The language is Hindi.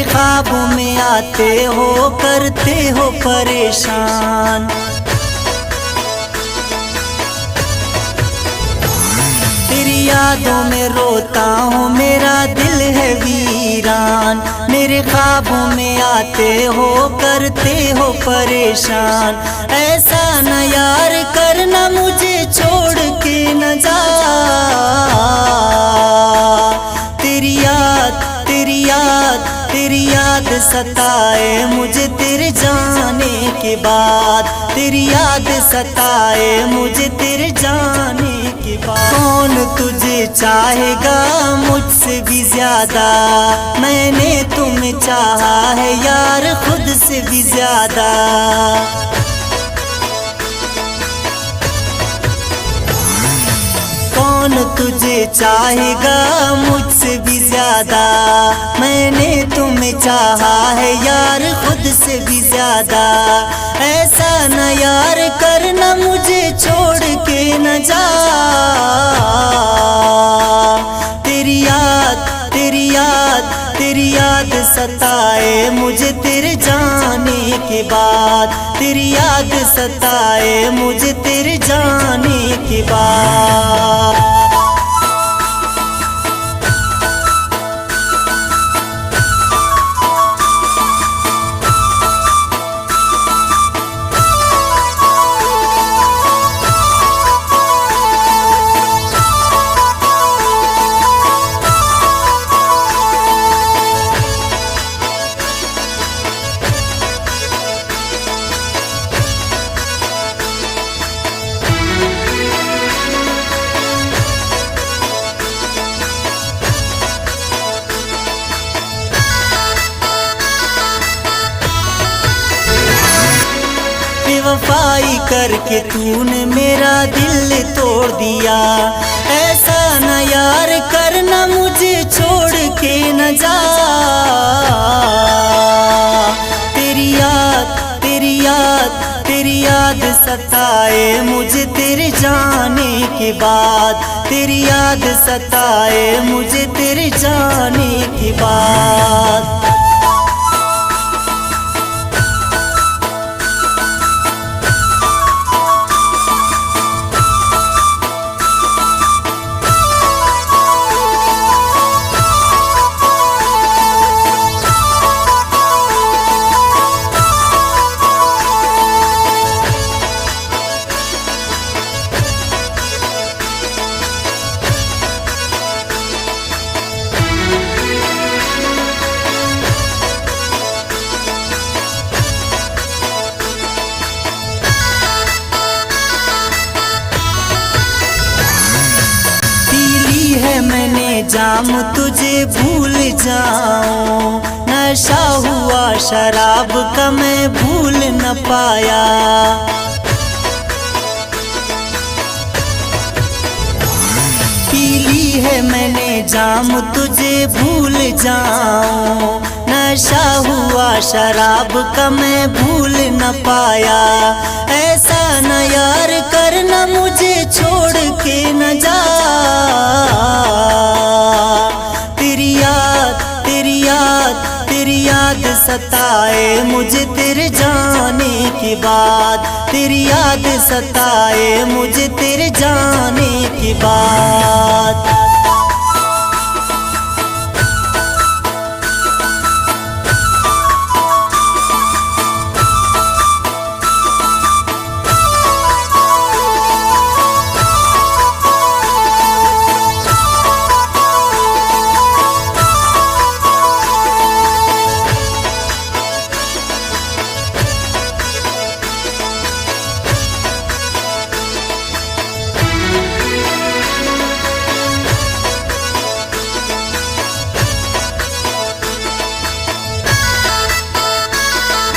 ख्वाबों में आते हो, करते हो परेशान। तेरी यादों में रोता हूँ, मेरा दिल है वीरान। मेरे ख्वाबों में आते हो, करते हो परेशान। ऐसा न यार करना, मुझे छोड़ के न जा। तेरी याद, तेरी याद, तेरी याद सताए मुझे तेरे जाने के बाद। तेरी याद सताए मुझे तेरे जाने के बाद। कौन तुझे चाहेगा मुझसे भी ज्यादा, मैंने तुम्हें चाहा है यार खुद से भी ज्यादा। कौन तुझे चाहेगा मुझसे भी ज्यादा, मैंने तुम्हें चाहा है यार खुद से भी ज्यादा। ऐसा न यार करना, मुझे छोड़ के न जा। तेरी याद, तेरी याद, तेरी याद सताए मुझे तेरे जाने के बाद। तेरी याद सताए मुझे तेरे जाने के बाद। बेवफाई करके तूने मेरा दिल तोड़ दिया। ऐसा न यार करना, मुझे छोड़ के न जा। तेरी याद, तेरी याद, तेरी याद सताए मुझे तेरे जाने के बाद। तेरी याद सताए मुझे तेरे जाने के बाद। मैंने जाम तुझे भूल जाऊं, नशा हुआ शराब का मैं भूल न पाया। पीली है मैंने जाम तुझे भूल जाऊं, नशा हुआ शराब का मैं भूल न पाया। ऐसा न यार करना, मुझे छोड़ के न जा। तेरी याद, तेरी याद, तेरी याद सताए मुझे तेरे जाने के बाद। तेरी याद सताए मुझे तेरे जाने के बाद।